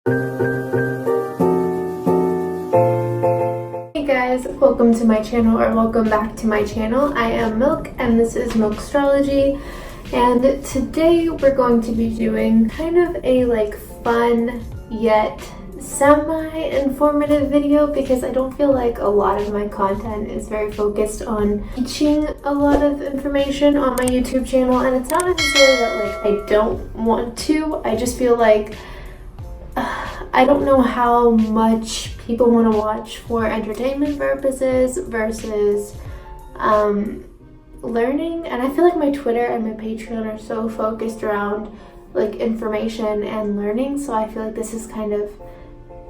Hey guys, welcome to my channel, or welcome back to my channel. I am Milk and this is Milk Astrology, and today we're going to be doing kind of a fun yet semi-informative video, because I don't feel like a lot of my content is very focused on teaching a lot of information on my YouTube channel. And it's not necessarily that I don't want to, I just feel like I don't know how much people want to watch for entertainment purposes versus learning. And I feel like my Twitter and my Patreon are so focused around information and learning, so I feel like this is kind of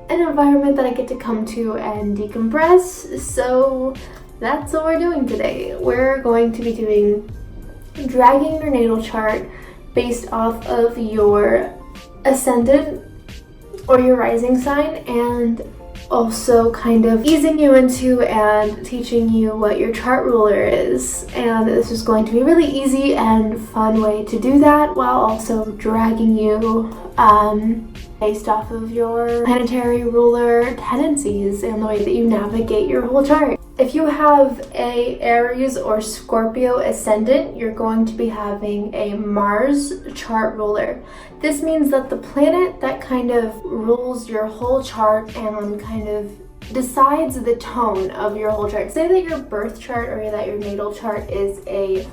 an environment that I get to come to and decompress. So that's what we're doing today. We're going to be doing dragging your natal chart based off of your ascendant or your rising sign, and also kind of easing you into and teaching you what your chart ruler is. And this is going to be a really easy and fun way to do that, while also dragging you based off of your planetary ruler tendencies and the way that you navigate your whole chart. If you have a Aries or Scorpio ascendant, you're going to be having a Mars chart ruler. This means that the planet that kind of rules your whole chart and kind of decides the tone of your whole chart. Say that your birth chart or that your natal chart is a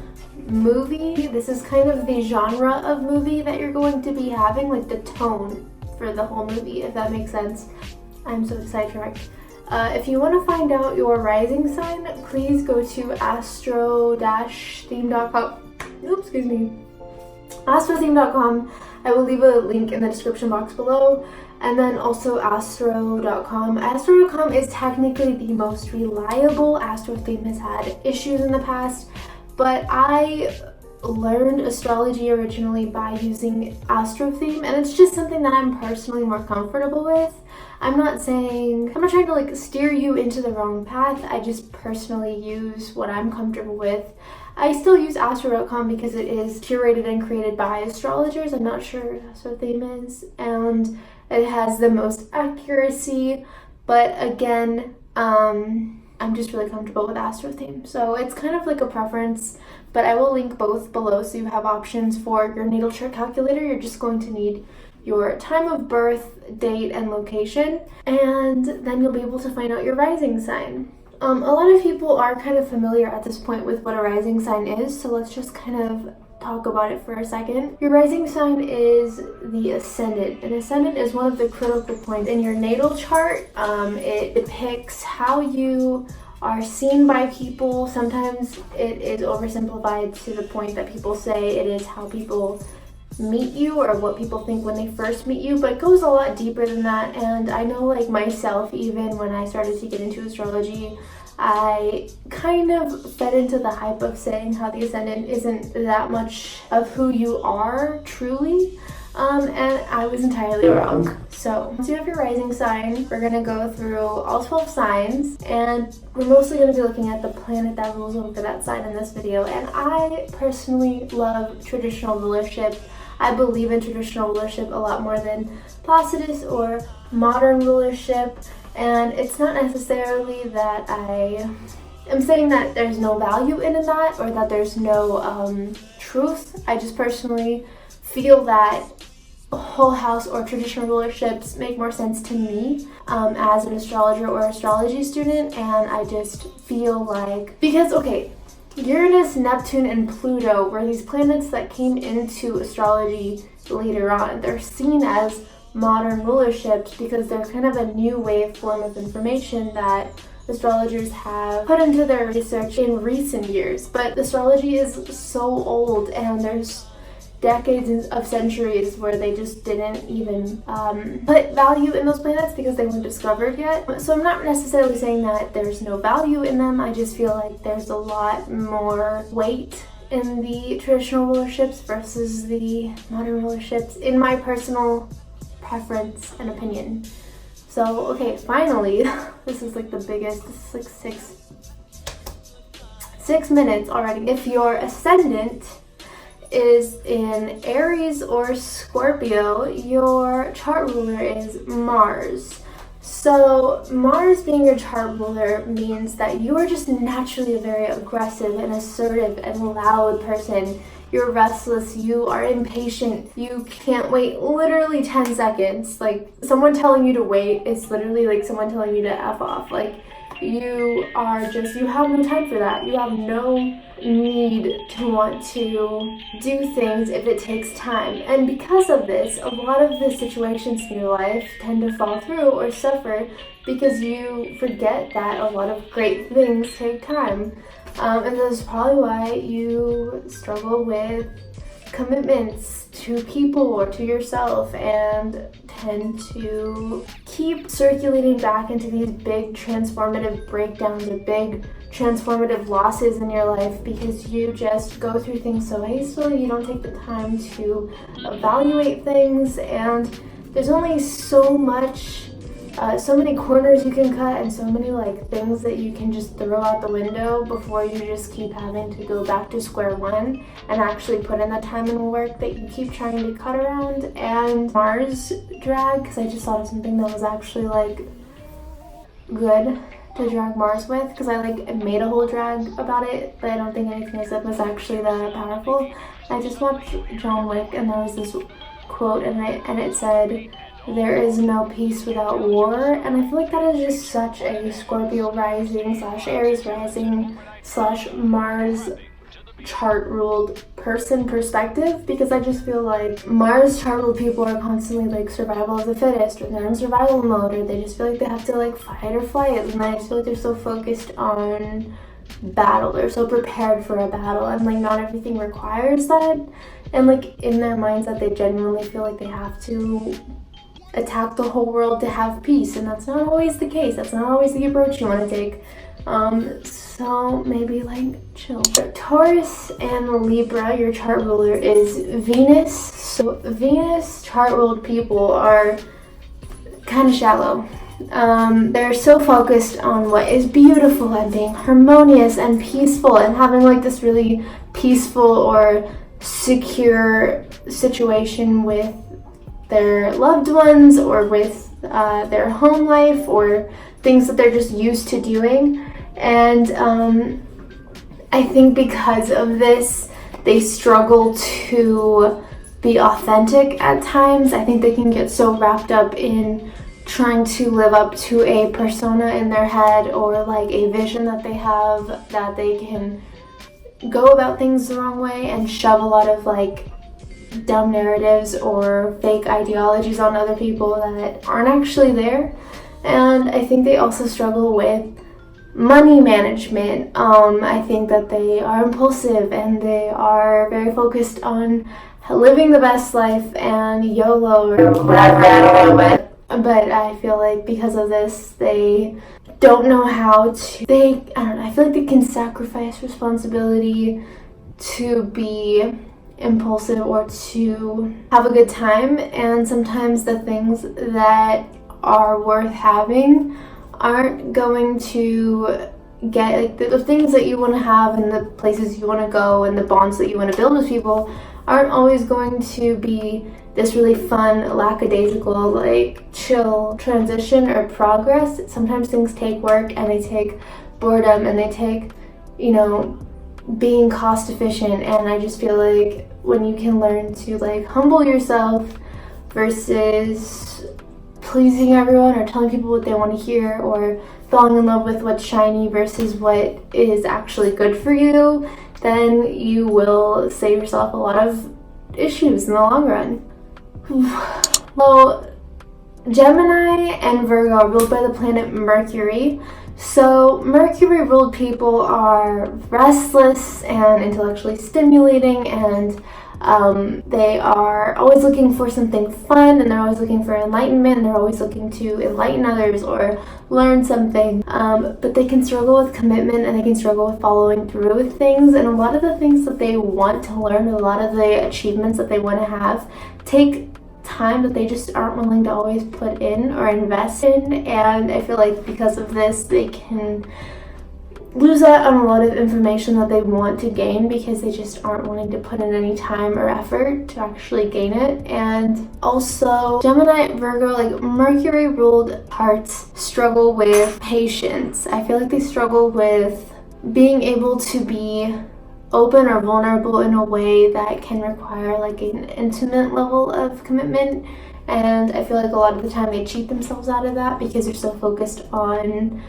movie. This is kind of the genre of movie that you're going to be having, like the tone for the whole movie, if that makes sense. I'm so excited for it. If you want to find out your rising sign, please go to astro-theme.com. Oops, excuse me. astrotheme.com. I will leave a link in the description box below. And then also astro.com. Astro.com is technically the most reliable. Astro Theme has had issues in the past, but I learned astrology originally by using Astro Theme, and it's just something that I'm personally more comfortable with. I'm not trying to steer you into the wrong path. I just personally use what I'm comfortable with. I still use astro.com because it is curated and created by astrologers. I'm not sure what Astro Theme is, and it has the most accuracy, but again, I'm just really comfortable with Astro Theme. So it's kind of like a preference, but I will link both below so you have options for your natal chart calculator. You're just going to need your time of birth, date, and location, and then you'll be able to find out your rising sign. A lot of people are kind of familiar at this point with what a rising sign is, so let's just kind of talk about it for a second. Your rising sign is the ascendant. An ascendant is one of the critical points in your natal chart. It depicts how you are seen by people. Sometimes it is oversimplified to the point that people say it is how people meet you or what people think when they first meet you, but it goes a lot deeper than that. And I know, myself, even when I started to get into astrology, I kind of fed into the hype of saying how the ascendant isn't that much of who you are truly, and I was entirely wrong. So once you have your rising sign, we're gonna go through all 12 signs, and we're mostly gonna be looking at the planet that rules over that sign in this video. And I personally love traditional rulership. I believe in traditional rulership a lot more than Placidus or modern rulership, and it's not necessarily that I am saying that there's no value in that or that there's no truth. I just personally feel that whole house or traditional rulerships make more sense to me as an astrologer or astrology student. And I just feel like, because Uranus, Neptune, and Pluto were these planets that came into astrology later on. They're seen as modern rulerships because they're kind of a new wave form of information that astrologers have put into their research in recent years. But astrology is so old, and there's decades of centuries where they just didn't even put value in those planets because they weren't discovered yet. So I'm not necessarily saying that there's no value in them. I just feel like there's a lot more weight in the traditional rulerships versus the modern rulerships, in my personal preference and opinion. So okay, finally, this is the biggest. This is 6 minutes already. If your ascendant is in Aries or Scorpio, your chart ruler is Mars. So Mars being your chart ruler means that you are just naturally a very aggressive and assertive and loud person. You're restless, you are impatient, you can't wait literally 10 seconds. Like, someone telling you to wait is literally like someone telling you to F off. Like, you have no time for that. You have no need to want to do things if it takes time. And because of this, a lot of the situations in your life tend to fall through or suffer because you forget that a lot of great things take time. And that's probably why you struggle with commitments to people or to yourself and tend to keep circulating back into these big transformative breakdowns or big transformative losses in your life because you just go through things so hastily. You don't take the time to evaluate things, and there's only so many corners you can cut and so many like things that you can just throw out the window before you just keep having to go back to square one and actually put in the time and work that you keep trying to cut around. And Mars drag, because I just thought of something that was actually like good to drag Mars with, because I like made a whole drag about it, but I don't think anything I said was actually that powerful. I just watched John Wick and there was this quote and it said, "There is no peace without war," and I feel like that is just such a Scorpio rising / Aries rising / Mars chart ruled person perspective, because I just feel like Mars chart ruled people are constantly like survival of the fittest, or they're in survival mode, or they just feel like they have to like fight or flight, and I just feel like they're so focused on battle, they're so prepared for a battle, and like not everything requires that, and like in their minds that they genuinely feel like they have to attack the whole world to have peace, and that's not always the case. That's not always the approach you want to take. So maybe like chill. Taurus and Libra, your chart ruler is Venus. So Venus chart ruled people are kind of shallow. They're so focused on what is beautiful and being harmonious and peaceful and having like this really peaceful or secure situation with their loved ones or with their home life or things that they're just used to doing. And I think because of this, they struggle to be authentic at times. I think they can get so wrapped up in trying to live up to a persona in their head or like a vision that they have, that they can go about things the wrong way and shove a lot of like dumb narratives or fake ideologies on other people that aren't actually there. And I think they also struggle with money management. I think that they are impulsive and they are very focused on living the best life and YOLO or whatever, I don't know, but I feel like because of this, they don't know how to, I feel like they can sacrifice responsibility to be impulsive or to have a good time, and sometimes the things that are worth having aren't going to get, like the things that you want to have and the places you want to go and the bonds that you want to build with people aren't always going to be this really fun, lackadaisical, like chill transition or progress. Sometimes things take work and they take boredom and they take, being cost efficient, and I just feel like when you can learn to like humble yourself versus pleasing everyone or telling people what they want to hear or falling in love with what's shiny versus what is actually good for you, then you will save yourself a lot of issues in the long run. Well, Gemini and Virgo are ruled by the planet Mercury. So Mercury ruled people are restless and intellectually stimulating, and they are always looking for something fun, and they're always looking for enlightenment, and they're always looking to enlighten others or learn something, but they can struggle with commitment and they can struggle with following through with things, and a lot of the things that they want to learn, a lot of the achievements that they want to have take time that they just aren't willing to always put in or invest in. And I feel like because of this, they can lose out on a lot of information that they want to gain because they just aren't willing to put in any time or effort to actually gain it. And also Gemini, Virgo, like Mercury ruled hearts struggle with patience. I feel like they struggle with being able to be open or vulnerable in a way that can require like an intimate level of commitment. And I feel like a lot of the time they cheat themselves out of that because they're so focused on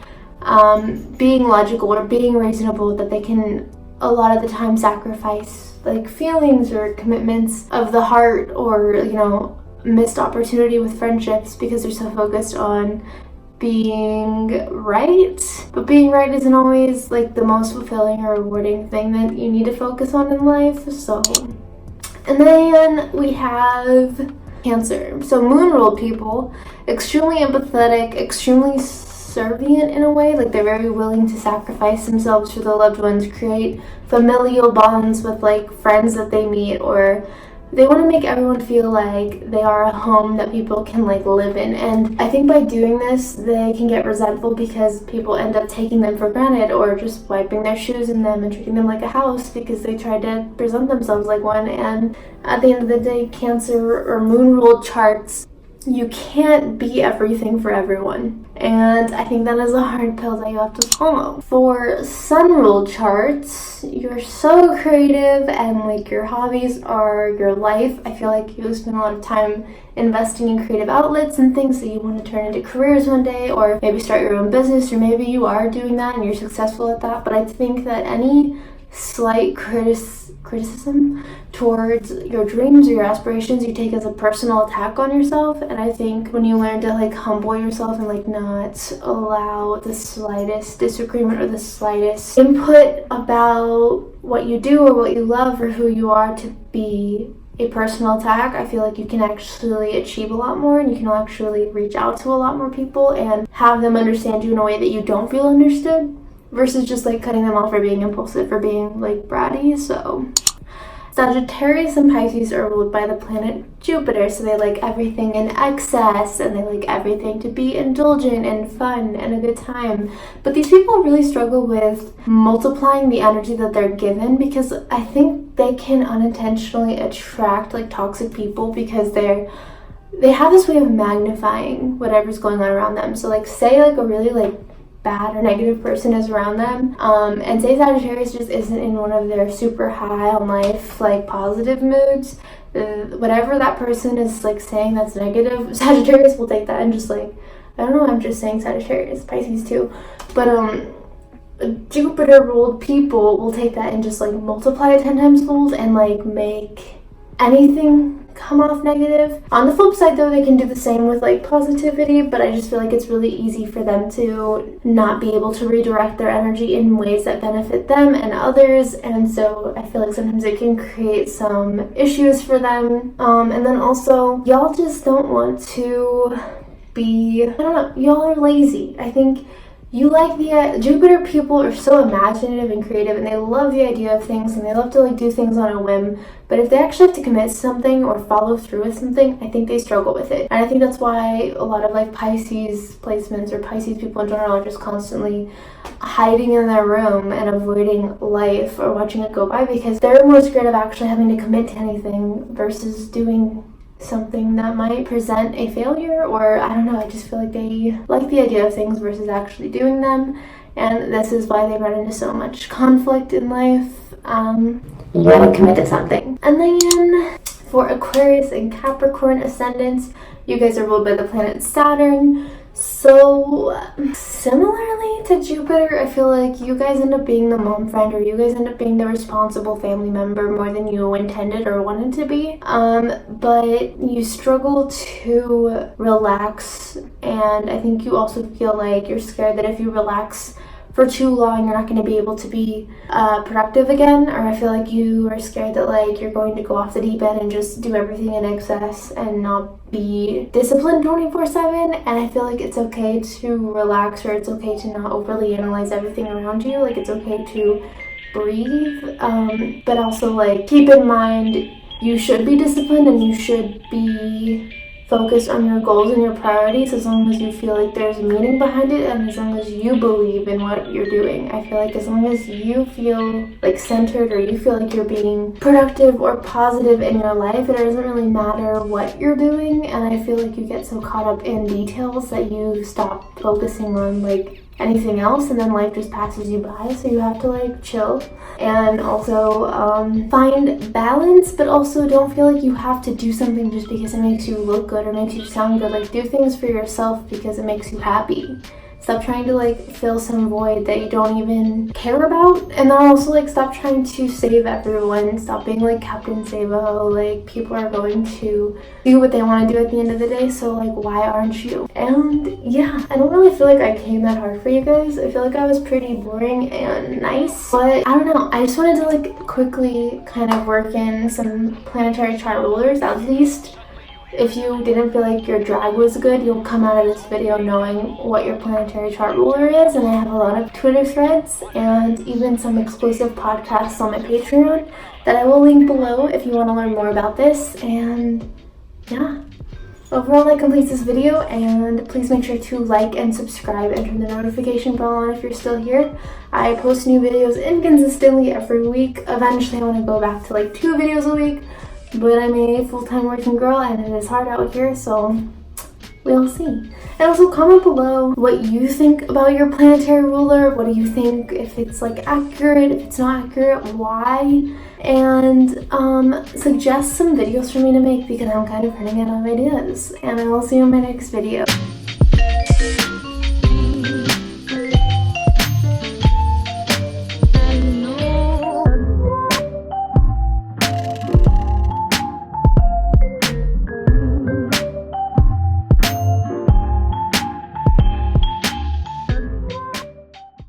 being logical or being reasonable that they can a lot of the time sacrifice like feelings or commitments of the heart, or you know, missed opportunity with friendships because they're so focused on being right. But being right isn't always like the most fulfilling or rewarding thing that you need to focus on in life. So, and then we have Cancer. So moon ruled people, extremely empathetic, extremely subservient in a way, like they're very willing to sacrifice themselves for the loved ones, create familial bonds with like friends that they meet, or they want to make everyone feel like they are a home that people can like live in. And I think by doing this they can get resentful because people end up taking them for granted or just wiping their shoes in them and treating them like a house because they tried to present themselves like one. And at the end of the day, Cancer or moon ruled charts, you can't be everything for everyone. And I think that is a hard pill that you have to swallow. For sun ruled charts, you're so creative and like your hobbies are your life. I feel like you spend a lot of time investing in creative outlets and things that you want to turn into careers one day, or maybe start your own business, or maybe you are doing that and you're successful at that. But I think that any slight criticism towards your dreams or your aspirations you take as a personal attack on yourself. And I think when you learn to like humble yourself and like not allow the slightest disagreement or the slightest input about what you do or what you love or who you are to be a personal attack, I feel like you can actually achieve a lot more, and you can actually reach out to a lot more people and have them understand you in a way that you don't feel understood, versus just like cutting them off for being impulsive, for being like bratty. So Sagittarius and Pisces are ruled by the planet Jupiter, so they like everything in excess and they like everything to be indulgent and fun and a good time. But these people really struggle with multiplying the energy that they're given, because I think they can unintentionally attract like toxic people because they have this way of magnifying whatever's going on around them. So like say like a really like bad or negative person is around them, and say Sagittarius just isn't in one of their super high on life like positive moods, whatever that person is like saying that's negative, Sagittarius will take that and just like, I don't know, I'm just saying Sagittarius, Pisces too, but Jupiter ruled people will take that and just like multiply it 10 times fold and like make anything come off negative. On the flip side though, they can do the same with like positivity, but I just feel like it's really easy for them to not be able to redirect their energy in ways that benefit them and others, and so I feel like sometimes it can create some issues for them. And then also, y'all just don't want to be, I don't know, y'all are lazy. I think you like the Jupiter people are so imaginative and creative, and they love the idea of things, and they love to like do things on a whim. But if they actually have to commit to something or follow through with something, I think they struggle with it. And I think that's why a lot of like Pisces placements or Pisces people in general are just constantly hiding in their room and avoiding life or watching it go by, because they're more scared of actually having to commit to anything versus doing something that might present a failure, or I don't know, I just feel like they like the idea of things versus actually doing them, and this is why they run into so much conflict in life. You gotta commit to something. And then for Aquarius and Capricorn ascendants, you guys are ruled by the planet Saturn. So similarly to Jupiter, I feel like you guys end up being the mom friend, or you guys end up being the responsible family member more than you intended or wanted to be. But you struggle to relax, and I think you also feel like you're scared that if you relax for too long, you're not going to be able to be productive again, or I feel like you are scared that like you're going to go off the deep end and just do everything in excess and not be disciplined 24/7. And I feel like it's okay to relax, or it's okay to not overly analyze everything around you. Like it's okay to breathe, but also like keep in mind you should be disciplined and you should be focused on your goals and your priorities, as long as you feel like there's meaning behind it and as long as you believe in what you're doing. I feel like as long as you feel like centered or you feel like you're being productive or positive in your life, it doesn't really matter what you're doing. And I feel like you get so caught up in details that you stop focusing on like anything else, and then life just passes you by. So you have to like chill and also find balance, but also don't feel like you have to do something just because it makes you look good or makes you sound good. Like, do things for yourself because it makes you happy. Stop trying to like fill some void that you don't even care about. And then also like stop trying to save everyone. Stop being like Captain Save-A-Ho. Like, people are going to do what they want to do at the end of the day, so like why aren't you? And yeah, I don't really feel like I came that hard for you guys. I feel like I was pretty boring and nice, but I don't know, I just wanted to like quickly kind of work in some planetary chart rulers. At least if you didn't feel like your drag was good, you'll come out of this video knowing what your planetary chart ruler is. And I have a lot of Twitter threads and even some exclusive podcasts on my Patreon that I will link below if you want to learn more about this. And yeah, overall that completes this video, and please make sure to like and subscribe and turn the notification bell on if you're still here. I post new videos inconsistently every week. Eventually I want to go back to like 2 videos a week, but I'm a full-time working girl and it is hard out here, so we'll see. And also comment below what you think about your planetary ruler. What do you think? If it's like accurate, if it's not accurate, why? And suggest some videos for me to make because I'm kind of running out of ideas. And I will see you in my next video.